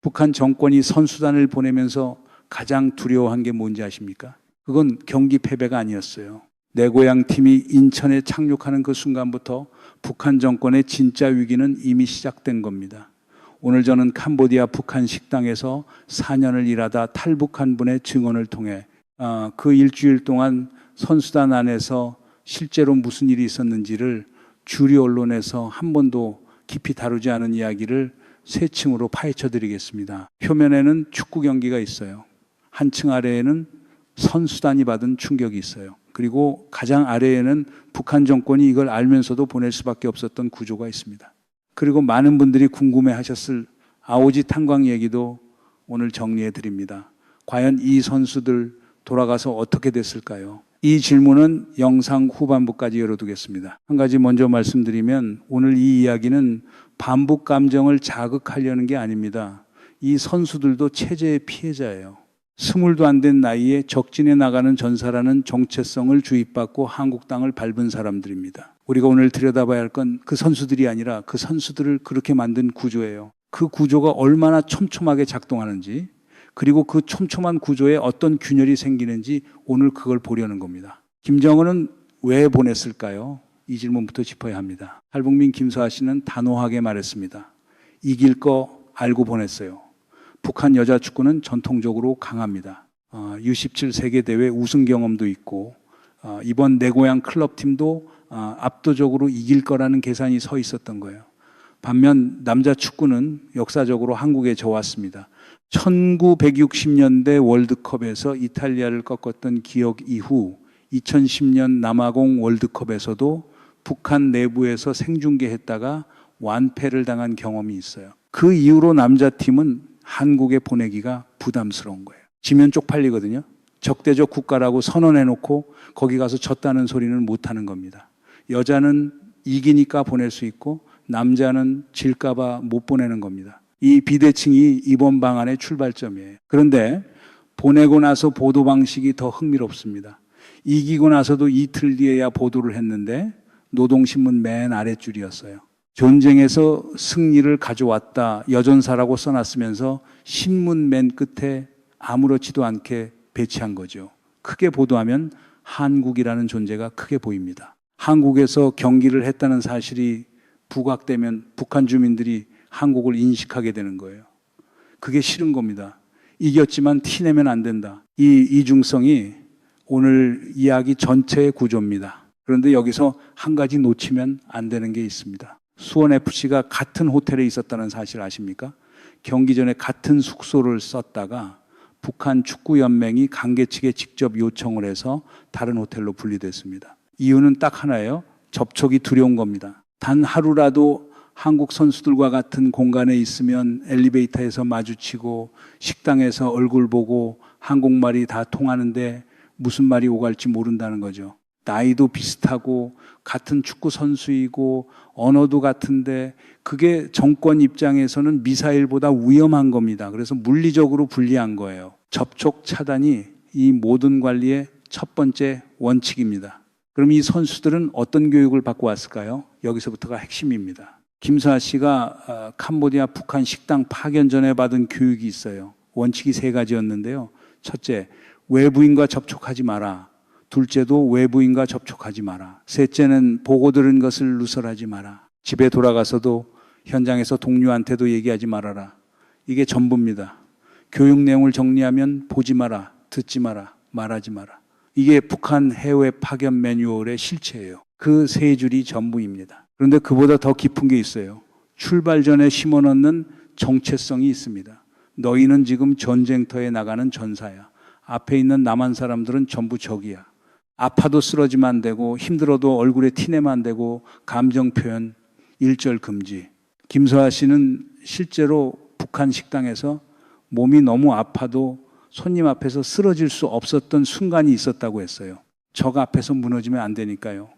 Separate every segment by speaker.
Speaker 1: 북한 정권이 선수단을 보내면서 가장 두려워한 게 뭔지 아십니까? 그건 경기 패배가 아니었어요. 내 고향 팀이 인천에 착륙하는 그 순간부터 북한 정권의 진짜 위기는 이미 시작된 겁니다. 오늘 저는 캄보디아 북한 식당에서 4년을 일하다 탈북한 분의 증언을 통해 그 일주일 동안 선수단 안에서 실제로 무슨 일이 있었는지를 주류 언론에서 한 번도 깊이 다루지 않은 이야기를 세 층으로 파헤쳐 드리겠습니다. 표면에는 축구 경기가 있어요. 한층 아래에는 선수단이 받은 충격이 있어요. 그리고 가장 아래에는 북한 정권이 이걸 알면서도 보낼 수밖에 없었던 구조가 있습니다. 그리고 많은 분들이 궁금해 하셨을 아오지 탄광 얘기도 오늘 정리해 드립니다. 과연 이 선수들 돌아가서 어떻게 됐을까요? 이 질문은 영상 후반부까지 열어두겠습니다. 한 가지 먼저 말씀드리면 오늘 이 이야기는 반북 감정을 자극하려는 게 아닙니다. 이 선수들도 체제의 피해자예요. 20도 안 된 나이에 적진에 나가는 전사라는 정체성을 주입받고 한국 땅을 밟은 사람들입니다. 우리가 오늘 들여다봐야 할 건 그 선수들이 아니라 그 선수들을 그렇게 만든 구조예요. 그 구조가 얼마나 촘촘하게 작동하는지, 그리고 그 촘촘한 구조에 어떤 균열이 생기는지 오늘 그걸 보려는 겁니다. 김정은은 왜 보냈을까요? 이 질문부터 짚어야 합니다. 탈북민 김수아 씨는 단호하게 말했습니다. 이길 거 알고 보냈어요. 북한 여자 축구는 전통적으로 강합니다. U17 세계대회 우승 경험도 있고 이번 내 고향 클럽팀도 압도적으로 이길 거라는 계산이 서 있었던 거예요. 반면 남자 축구는 역사적으로 한국에 져왔습니다. 1960년대 월드컵에서 이탈리아를 꺾었던 기억 이후 2010년 남아공 월드컵에서도 북한 내부에서 생중계했다가 완패를 당한 경험이 있어요. 그 이후로 남자팀은 한국에 보내기가 부담스러운 거예요. 지면 쪽팔리거든요. 적대적 국가라고 선언해놓고 거기 가서 졌다는 소리는 못하는 겁니다. 여자는 이기니까 보낼 수 있고 남자는 질까봐 못 보내는 겁니다. 이 비대칭이 이번 방안의 출발점이에요. 그런데 보내고 나서 보도 방식이 더 흥미롭습니다. 이기고 나서도 이틀 뒤에야 보도를 했는데 노동신문 맨 아랫줄이었어요. 전쟁에서 승리를 가져왔다 여전사라고 써놨으면서 신문 맨 끝에 아무렇지도 않게 배치한 거죠. 크게 보도하면 한국이라는 존재가 크게 보입니다. 한국에서 경기를 했다는 사실이 부각되면 북한 주민들이 한국을 인식하게 되는 거예요. 그게 싫은 겁니다. 이겼지만 티내면 안 된다. 이 이중성이 오늘 이야기 전체의 구조입니다. 그런데 여기서 한 가지 놓치면 안 되는 게 있습니다. 수원FC가 같은 호텔에 있었다는 사실 아십니까? 경기 전에 같은 숙소를 썼다가 북한 축구연맹이 관계 측에 직접 요청을 해서 다른 호텔로 분리됐습니다. 이유는 딱 하나예요. 접촉이 두려운 겁니다. 단 하루라도 한국 선수들과 같은 공간에 있으면 엘리베이터에서 마주치고 식당에서 얼굴 보고 한국말이 다 통하는데 무슨 말이 오갈지 모른다는 거죠. 나이도 비슷하고 같은 축구 선수이고 언어도 같은데 그게 정권 입장에서는 미사일보다 위험한 겁니다. 그래서 물리적으로 불리한 거예요. 접촉 차단이 이 모든 관리의 첫 번째 원칙입니다. 그럼 이 선수들은 어떤 교육을 받고 왔을까요? 여기서부터가 핵심입니다. 김수아 씨가 캄보디아 북한 식당 파견 전에 받은 교육이 있어요. 원칙이 3가지였는데요. 첫째, 외부인과 접촉하지 마라. 둘째도 외부인과 접촉하지 마라. 셋째는 보고 들은 것을 누설하지 마라. 집에 돌아가서도 현장에서 동료한테도 얘기하지 말아라. 이게 전부입니다. 교육 내용을 정리하면 보지 마라, 듣지 마라, 말하지 마라. 이게 북한 해외 파견 매뉴얼의 실체예요. 그 3줄이 전부입니다. 그런데 그보다 더 깊은 게 있어요. 출발 전에 심어놓는 정체성이 있습니다. 너희는 지금 전쟁터에 나가는 전사야. 앞에 있는 남한 사람들은 전부 적이야. 아파도 쓰러지면 안 되고 힘들어도 얼굴에 티내면 안 되고 감정 표현 일절 금지. 김수아 씨는 실제로 북한 식당에서 몸이 너무 아파도 손님 앞에서 쓰러질 수 없었던 순간이 있었다고 했어요. 적 앞에서 무너지면 안 되니까요.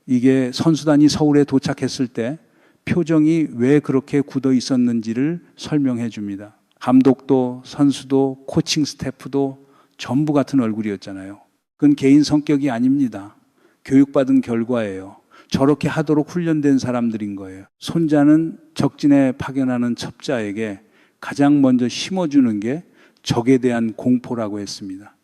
Speaker 1: 이게 선수단이 서울에 도착했을 때 표정이 왜 그렇게 굳어 있었는지를 설명해 줍니다. 감독도 선수도 코칭 스태프도 전부 같은 얼굴이었잖아요. 그건 개인 성격이 아닙니다. 교육받은 결과예요. 저렇게 하도록 훈련된 사람들인 거예요. 손자는 적진에 파견하는 첩자에게 가장 먼저 심어주는 게 적에 대한 공포라고 했습니다.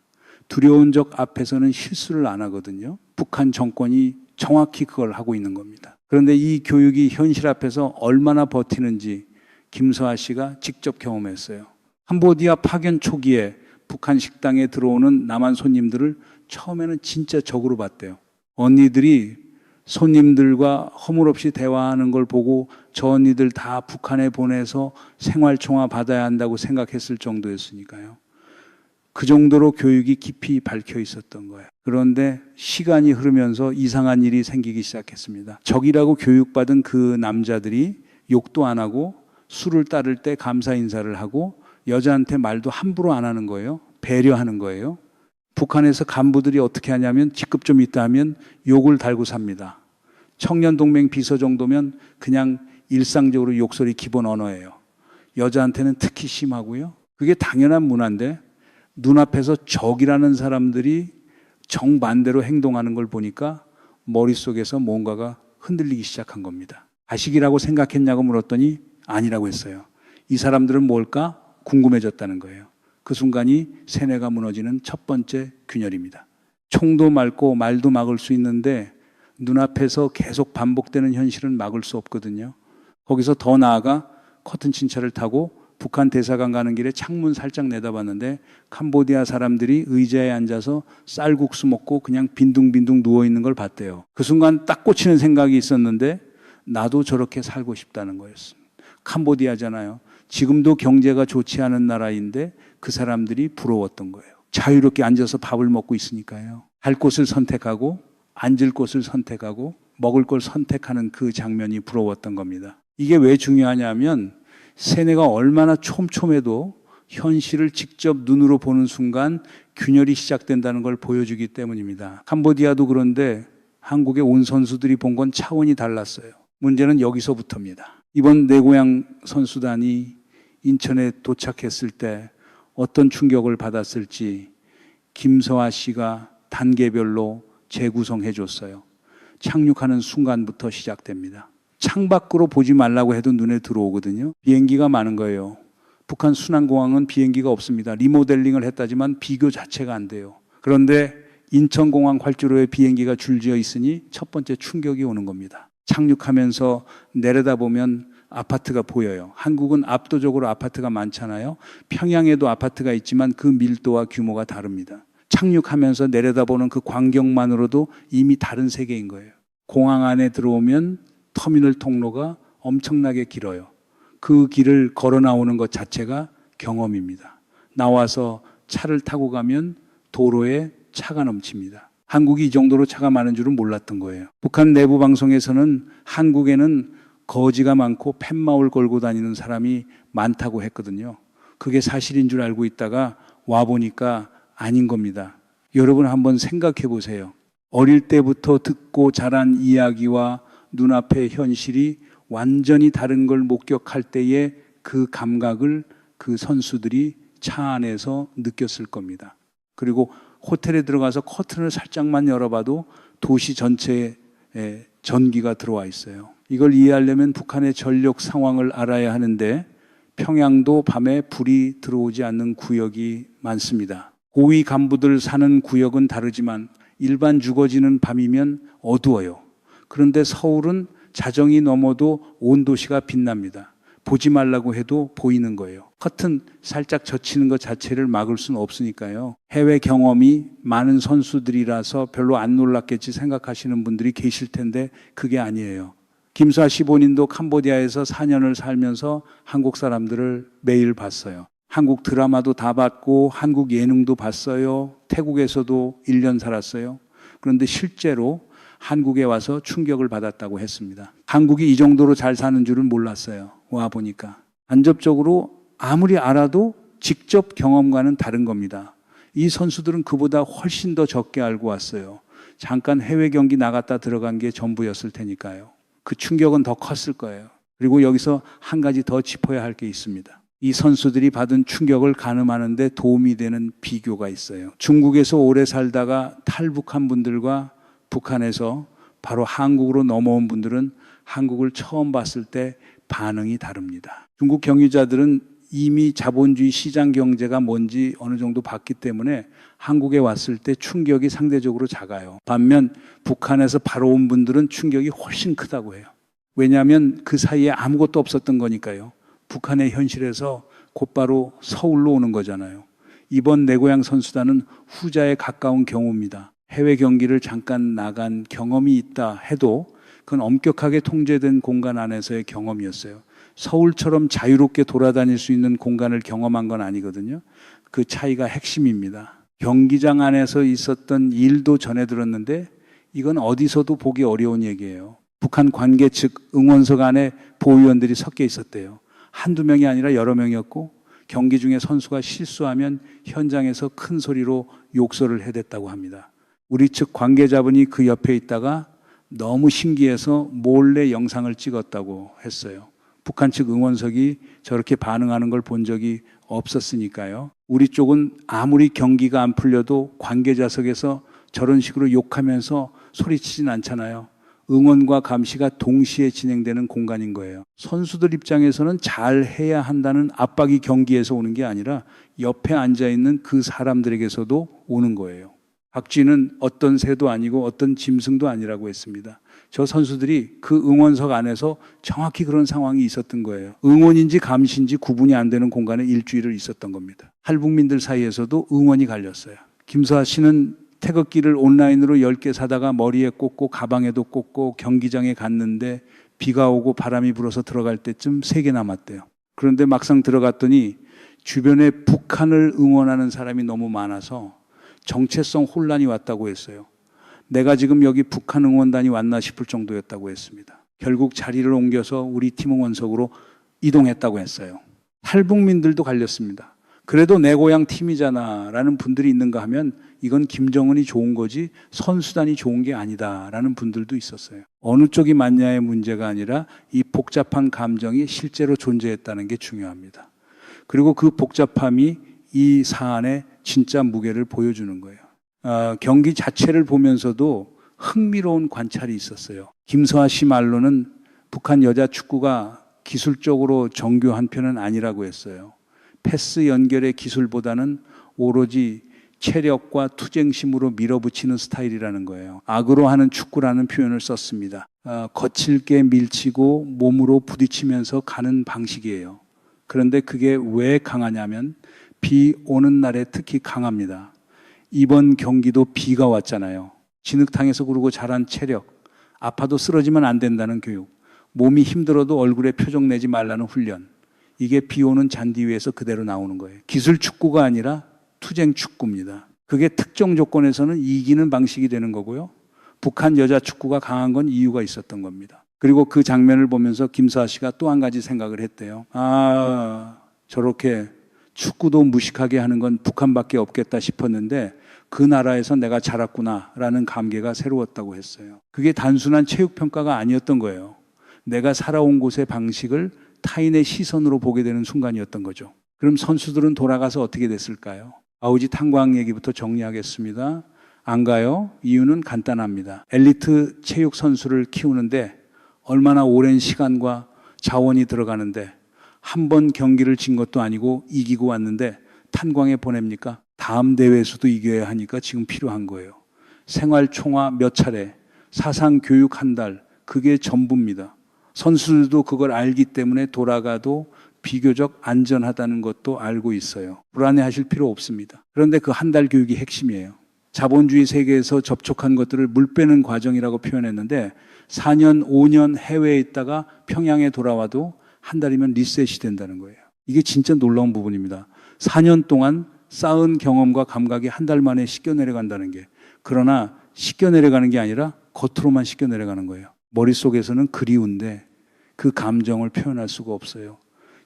Speaker 1: 두려운 적 앞에서는 실수를 안 하거든요. 북한 정권이 정확히 그걸 하고 있는 겁니다. 그런데 이 교육이 현실 앞에서 얼마나 버티는지 김서아 씨가 직접 경험했어요. 캄보디아 파견 초기에 북한 식당에 들어오는 남한 손님들을 처음에는 진짜 적으로 봤대요. 언니들이 손님들과 허물없이 대화하는 걸 보고 저 언니들 다 북한에 보내서 생활총화 받아야 한다고 생각했을 정도였으니까요. 그 정도로 교육이 깊이 밝혀 있었던 거예요. 그런데 시간이 흐르면서 이상한 일이 생기기 시작했습니다. 적이라고 교육받은 그 남자들이 욕도 안 하고 술을 따를 때 감사 인사를 하고 여자한테 말도 함부로 안 하는 거예요. 배려하는 거예요. 북한에서 간부들이 어떻게 하냐면 직급 좀 있다 하면 욕을 달고 삽니다. 청년동맹 비서 정도면 그냥 일상적으로 욕설이 기본 언어예요. 여자한테는 특히 심하고요. 그게 당연한 문화인데 눈앞에서 적이라는 사람들이 정반대로 행동하는 걸 보니까 머릿속에서 뭔가가 흔들리기 시작한 겁니다. 가식이라고 생각했냐고 물었더니 아니라고 했어요. 이 사람들은 뭘까? 궁금해졌다는 거예요. 그 순간이 세뇌가 무너지는 첫 번째 균열입니다. 총도 맑고 말도 막을 수 있는데 눈앞에서 계속 반복되는 현실은 막을 수 없거든요. 거기서 더 나아가 커튼 침차를 타고 북한 대사관 가는 길에 창문 살짝 내다봤는데 캄보디아 사람들이 의자에 앉아서 쌀국수 먹고 그냥 빈둥빈둥 누워있는 걸 봤대요. 그 순간 딱 꽂히는 생각이 있었는데 나도 저렇게 살고 싶다는 거였습니다. 캄보디아잖아요. 지금도 경제가 좋지 않은 나라인데 그 사람들이 부러웠던 거예요. 자유롭게 앉아서 밥을 먹고 있으니까요. 갈 곳을 선택하고 앉을 곳을 선택하고 먹을 걸 선택하는 그 장면이 부러웠던 겁니다. 이게 왜 중요하냐면 세뇌가 얼마나 촘촘해도 현실을 직접 눈으로 보는 순간 균열이 시작된다는 걸 보여주기 때문입니다. 캄보디아도 그런데 한국에 온 선수들이 본 건 차원이 달랐어요. 문제는 여기서부터입니다. 이번 내 고향 선수단이 인천에 도착했을 때 어떤 충격을 받았을지 김서아 씨가 단계별로 재구성해 줬어요. 착륙하는 순간부터 시작됩니다. 창밖으로 보지 말라고 해도 눈에 들어오거든요. 비행기가 많은 거예요. 북한 순안공항은 비행기가 없습니다. 리모델링을 했다지만 비교 자체가 안 돼요. 그런데 인천공항 활주로에 비행기가 줄지어 있으니 첫 번째 충격이 오는 겁니다. 착륙하면서 내려다보면 아파트가 보여요. 한국은 압도적으로 아파트가 많잖아요. 평양에도 아파트가 있지만 그 밀도와 규모가 다릅니다. 착륙하면서 내려다보는 그 광경만으로도 이미 다른 세계인 거예요. 공항 안에 들어오면 터미널 통로가 엄청나게 길어요. 그 길을 걸어 나오는 것 자체가 경험입니다. 나와서 차를 타고 가면 도로에 차가 넘칩니다. 한국이 이 정도로 차가 많은 줄은 몰랐던 거예요. 북한 내부 방송에서는 한국에는 거지가 많고 팻마울 걸고 다니는 사람이 많다고 했거든요. 그게 사실인 줄 알고 있다가 와보니까 아닌 겁니다. 여러분 한번 생각해 보세요. 어릴 때부터 듣고 자란 이야기와 눈앞의 현실이 완전히 다른 걸 목격할 때의 그 감각을 그 선수들이 차 안에서 느꼈을 겁니다. 그리고 호텔에 들어가서 커튼을 살짝만 열어봐도 도시 전체에 전기가 들어와 있어요. 이걸 이해하려면 북한의 전력 상황을 알아야 하는데 평양도 밤에 불이 들어오지 않는 구역이 많습니다. 고위 간부들 사는 구역은 다르지만 일반 주거지는 밤이면 어두워요. 그런데 서울은 자정이 넘어도 온 도시가 빛납니다. 보지 말라고 해도 보이는 거예요. 커튼 살짝 젖히는 것 자체를 막을 수는 없으니까요. 해외 경험이 많은 선수들이라서 별로 안 놀랐겠지 생각하시는 분들이 계실 텐데 그게 아니에요. 김수아 씨 본인도 캄보디아에서 4년을 살면서 한국 사람들을 매일 봤어요. 한국 드라마도 다 봤고 한국 예능도 봤어요. 태국에서도 1년 살았어요. 그런데 실제로 한국에 와서 충격을 받았다고 했습니다. 한국이 이 정도로 잘 사는 줄은 몰랐어요. 와 보니까. 간접적으로 아무리 알아도 직접 경험과는 다른 겁니다. 이 선수들은 그보다 훨씬 더 적게 알고 왔어요. 잠깐 해외 경기 나갔다 들어간 게 전부였을 테니까요. 그 충격은 더 컸을 거예요. 그리고 여기서 한 가지 더 짚어야 할 게 있습니다. 이 선수들이 받은 충격을 가늠하는 데 도움이 되는 비교가 있어요. 중국에서 오래 살다가 탈북한 분들과 북한에서 바로 한국으로 넘어온 분들은 한국을 처음 봤을 때 반응이 다릅니다. 중국 경유자들은 이미 자본주의 시장 경제가 뭔지 어느 정도 봤기 때문에 한국에 왔을 때 충격이 상대적으로 작아요. 반면 북한에서 바로 온 분들은 충격이 훨씬 크다고 해요. 왜냐하면 그 사이에 아무것도 없었던 거니까요. 북한의 현실에서 곧바로 서울로 오는 거잖아요. 이번 내 고향 선수단은 후자에 가까운 경우입니다. 해외 경기를 잠깐 나간 경험이 있다 해도 그건 엄격하게 통제된 공간 안에서의 경험이었어요. 서울처럼 자유롭게 돌아다닐 수 있는 공간을 경험한 건 아니거든요. 그 차이가 핵심입니다. 경기장 안에서 있었던 일도 전해 들었는데 이건 어디서도 보기 어려운 얘기예요. 북한 관계 측 응원석 안에 보위원들이 섞여 있었대요. 한두 명이 아니라 여러 명이었고 경기 중에 선수가 실수하면 현장에서 큰 소리로 욕설을 해댔다고 합니다. 우리 측 관계자분이 그 옆에 있다가 너무 신기해서 몰래 영상을 찍었다고 했어요. 북한 측 응원석이 저렇게 반응하는 걸 본 적이 없었으니까요. 우리 쪽은 아무리 경기가 안 풀려도 관계자석에서 저런 식으로 욕하면서 소리치진 않잖아요. 응원과 감시가 동시에 진행되는 공간인 거예요. 선수들 입장에서는 잘 해야 한다는 압박이 경기에서 오는 게 아니라 옆에 앉아있는 그 사람들에게서도 오는 거예요. 박쥐는 어떤 새도 아니고 어떤 짐승도 아니라고 했습니다. 저 선수들이 그 응원석 안에서 정확히 그런 상황이 있었던 거예요. 응원인지 감시인지 구분이 안 되는 공간에 일주일을 있었던 겁니다. 탈북민들 사이에서도 응원이 갈렸어요. 김서아 씨는 태극기를 온라인으로 10개 사다가 머리에 꽂고 가방에도 꽂고 경기장에 갔는데 비가 오고 바람이 불어서 들어갈 때쯤 3개 남았대요. 그런데 막상 들어갔더니 주변에 북한을 응원하는 사람이 너무 많아서 정체성 혼란이 왔다고 했어요. 내가 지금 여기 북한 응원단이 왔나 싶을 정도였다고 했습니다. 결국 자리를 옮겨서 우리 팀 응원석으로 이동했다고 했어요. 탈북민들도 갈렸습니다. 그래도 내 고향 팀이잖아 라는 분들이 있는가 하면 이건 김정은이 좋은 거지 선수단이 좋은 게 아니다 라는 분들도 있었어요. 어느 쪽이 맞냐의 문제가 아니라 이 복잡한 감정이 실제로 존재했다는 게 중요합니다. 그리고 그 복잡함이 이 사안의 진짜 무게를 보여주는 거예요. 경기 자체를 보면서도 흥미로운 관찰이 있었어요. 김서아 씨 말로는 북한 여자 축구가 기술적으로 정교한 편은 아니라고 했어요. 패스 연결의 기술보다는 오로지 체력과 투쟁심으로 밀어붙이는 스타일이라는 거예요. 악으로 하는 축구라는 표현을 썼습니다. 거칠게 밀치고 몸으로 부딪히면서 가는 방식이에요. 그런데 그게 왜 강하냐면 비 오는 날에 특히 강합니다. 이번 경기도 비가 왔잖아요. 진흙탕에서 구르고 자란 체력, 아파도 쓰러지면 안 된다는 교육, 몸이 힘들어도 얼굴에 표정 내지 말라는 훈련, 이게 비 오는 잔디 위에서 그대로 나오는 거예요. 기술 축구가 아니라 투쟁 축구입니다. 그게 특정 조건에서는 이기는 방식이 되는 거고요. 북한 여자 축구가 강한 건 이유가 있었던 겁니다. 그리고 그 장면을 보면서 김서아 씨가 또 한 가지 생각을 했대요. 저렇게 축구도 무식하게 하는 건 북한밖에 없겠다 싶었는데 그 나라에서 내가 자랐구나라는 감개가 새로웠다고 했어요. 그게 단순한 체육평가가 아니었던 거예요. 내가 살아온 곳의 방식을 타인의 시선으로 보게 되는 순간이었던 거죠. 그럼 선수들은 돌아가서 어떻게 됐을까요? 아우지 탄광 얘기부터 정리하겠습니다. 안 가요? 이유는 간단합니다. 엘리트 체육 선수를 키우는데 얼마나 오랜 시간과 자원이 들어가는데 한 번 경기를 진 것도 아니고 이기고 왔는데 탄광에 보냅니까? 다음 대회에서도 이겨야 하니까 지금 필요한 거예요. 생활 총화 몇 차례, 사상 교육 한 달, 그게 전부입니다. 선수들도 그걸 알기 때문에 돌아가도 비교적 안전하다는 것도 알고 있어요. 불안해하실 필요 없습니다. 그런데 그 한 달 교육이 핵심이에요. 자본주의 세계에서 접촉한 것들을 물 빼는 과정이라고 표현했는데 4년, 5년 해외에 있다가 평양에 돌아와도 한 달이면 리셋이 된다는 거예요. 이게 진짜 놀라운 부분입니다. 4년 동안 쌓은 경험과 감각이 한 달 만에 씻겨 내려간다는 게, 그러나 씻겨 내려가는 게 아니라 겉으로만 씻겨 내려가는 거예요. 머릿속에서는 그리운데 그 감정을 표현할 수가 없어요.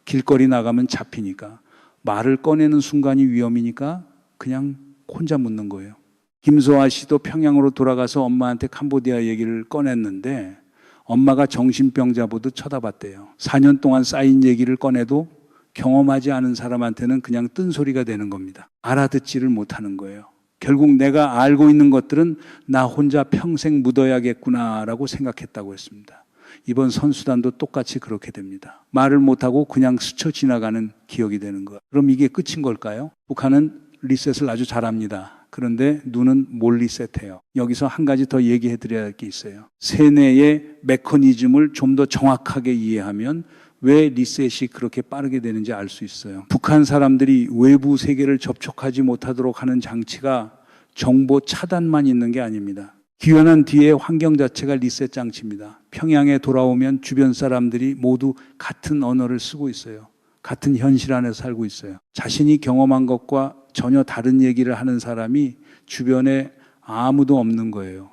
Speaker 1: 길거리 나가면 잡히니까, 말을 꺼내는 순간이 위험이니까 그냥 혼자 묻는 거예요. 김소아 씨도 평양으로 돌아가서 엄마한테 캄보디아 얘기를 꺼냈는데 엄마가 정신병자 보듯 쳐다봤대요. 4년 동안 쌓인 얘기를 꺼내도 경험하지 않은 사람한테는 그냥 뜬소리가 되는 겁니다. 알아듣지를 못하는 거예요. 결국 내가 알고 있는 것들은 나 혼자 평생 묻어야겠구나라고 생각했다고 했습니다. 이번 선수단도 똑같이 그렇게 됩니다. 말을 못하고 그냥 스쳐 지나가는 기억이 되는 것. 그럼 이게 끝인 걸까요? 북한은 리셋을 아주 잘합니다. 그런데 눈은 못 리셋해요. 여기서 한 가지 더 얘기해 드려야 할 게 있어요. 세뇌의 메커니즘을 좀 더 정확하게 이해하면 왜 리셋이 그렇게 빠르게 되는지 알 수 있어요. 북한 사람들이 외부 세계를 접촉하지 못하도록 하는 장치가 정보 차단만 있는 게 아닙니다. 귀환한 뒤에 환경 자체가 리셋 장치입니다. 평양에 돌아오면 주변 사람들이 모두 같은 언어를 쓰고 있어요. 같은 현실 안에 살고 있어요. 자신이 경험한 것과 전혀 다른 얘기를 하는 사람이 주변에 아무도 없는 거예요.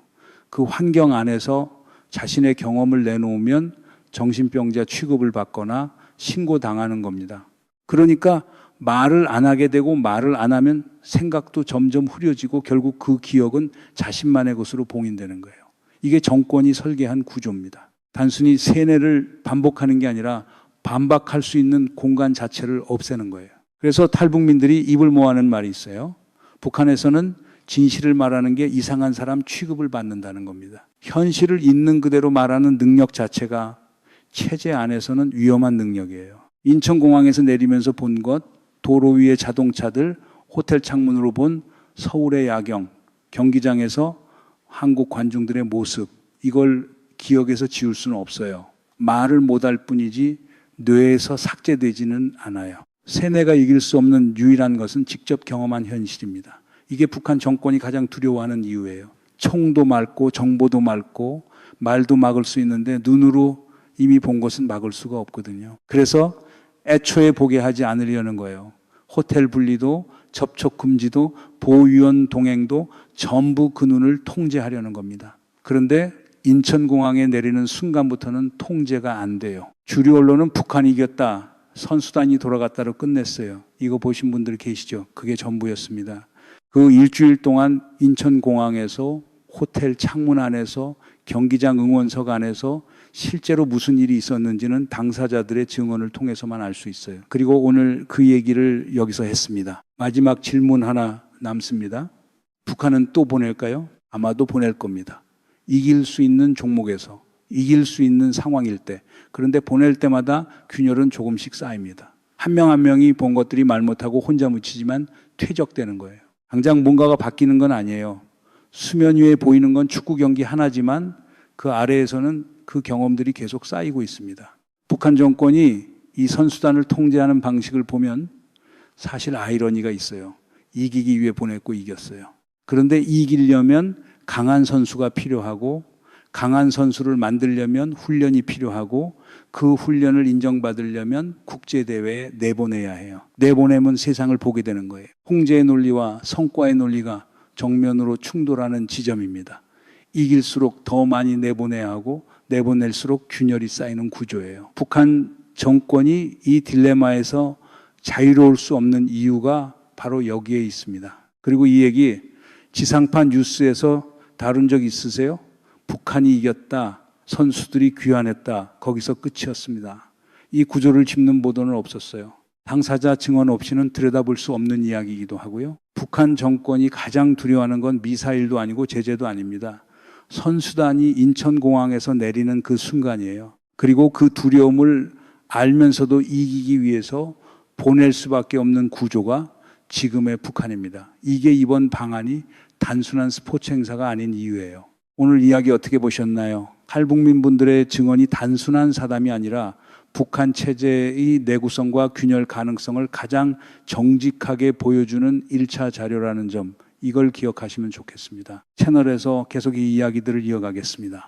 Speaker 1: 그 환경 안에서 자신의 경험을 내놓으면 정신병자 취급을 받거나 신고당하는 겁니다. 그러니까 말을 안 하게 되고 말을 안 하면 생각도 점점 흐려지고 결국 그 기억은 자신만의 것으로 봉인되는 거예요. 이게 정권이 설계한 구조입니다. 단순히 세뇌를 반복하는 게 아니라 반박할 수 있는 공간 자체를 없애는 거예요. 그래서 탈북민들이 입을 모아는 말이 있어요. 북한에서는 진실을 말하는 게 이상한 사람 취급을 받는다는 겁니다. 현실을 있는 그대로 말하는 능력 자체가 체제 안에서는 위험한 능력이에요. 인천공항에서 내리면서 본 것, 도로 위의 자동차들, 호텔 창문으로 본 서울의 야경, 경기장에서 한국 관중들의 모습, 이걸 기억에서 지울 수는 없어요. 말을 못할 뿐이지 뇌에서 삭제되지는 않아요. 세뇌가 이길 수 없는 유일한 것은 직접 경험한 현실입니다. 이게 북한 정권이 가장 두려워하는 이유예요. 총도 맑고 정보도 맑고 말도 막을 수 있는데 눈으로 이미 본 것은 막을 수가 없거든요. 그래서 애초에 보게 하지 않으려는 거예요. 호텔 분리도 접촉 금지도 보위원 동행도 전부 그 눈을 통제하려는 겁니다. 그런데 인천공항에 내리는 순간부터는 통제가 안 돼요. 주류 언론은 북한이 이겼다, 선수단이 돌아갔다로 끝냈어요. 이거 보신 분들 계시죠? 그게 전부였습니다. 그 일주일 동안 인천공항에서 호텔 창문 안에서 경기장 응원석 안에서 실제로 무슨 일이 있었는지는 당사자들의 증언을 통해서만 알 수 있어요. 그리고 오늘 그 얘기를 여기서 했습니다. 마지막 질문 하나 남습니다. 북한은 또 보낼까요? 아마도 보낼 겁니다. 이길 수 있는 종목에서, 이길 수 있는 상황일 때. 그런데 보낼 때마다 균열은 조금씩 쌓입니다. 한 명 한 명이 본 것들이 말 못하고 혼자 묻히지만 퇴적되는 거예요. 당장 뭔가가 바뀌는 건 아니에요. 수면 위에 보이는 건 축구 경기 하나지만 그 아래에서는 그 경험들이 계속 쌓이고 있습니다. 북한 정권이 이 선수단을 통제하는 방식을 보면 사실 아이러니가 있어요. 이기기 위해 보냈고 이겼어요. 그런데 이기려면 강한 선수가 필요하고 강한 선수를 만들려면 훈련이 필요하고 그 훈련을 인정받으려면 국제대회에 내보내야 해요. 내보내면 세상을 보게 되는 거예요. 홍제의 논리와 성과의 논리가 정면으로 충돌하는 지점입니다. 이길수록 더 많이 내보내야 하고 내보낼수록 균열이 쌓이는 구조예요. 북한 정권이 이 딜레마에서 자유로울 수 없는 이유가 바로 여기에 있습니다. 그리고 이 얘기 지상파 뉴스에서 다룬 적 있으세요? 북한이 이겼다, 선수들이 귀환했다, 거기서 끝이었습니다. 이 구조를 짚는 보도는 없었어요. 당사자 증언 없이는 들여다볼 수 없는 이야기이기도 하고요. 북한 정권이 가장 두려워하는 건 미사일도 아니고 제재도 아닙니다. 선수단이 인천공항에서 내리는 그 순간이에요. 그리고 그 두려움을 알면서도 이기기 위해서 보낼 수밖에 없는 구조가 지금의 북한입니다. 이게 이번 방안이 단순한 스포츠 행사가 아닌 이유예요. 오늘 이야기 어떻게 보셨나요? 탈북민 분들의 증언이 단순한 사담이 아니라 북한 체제의 내구성과 균열 가능성을 가장 정직하게 보여주는 1차 자료라는 점, 이걸 기억하시면 좋겠습니다. 채널에서 계속 이 이야기들을 이어가겠습니다.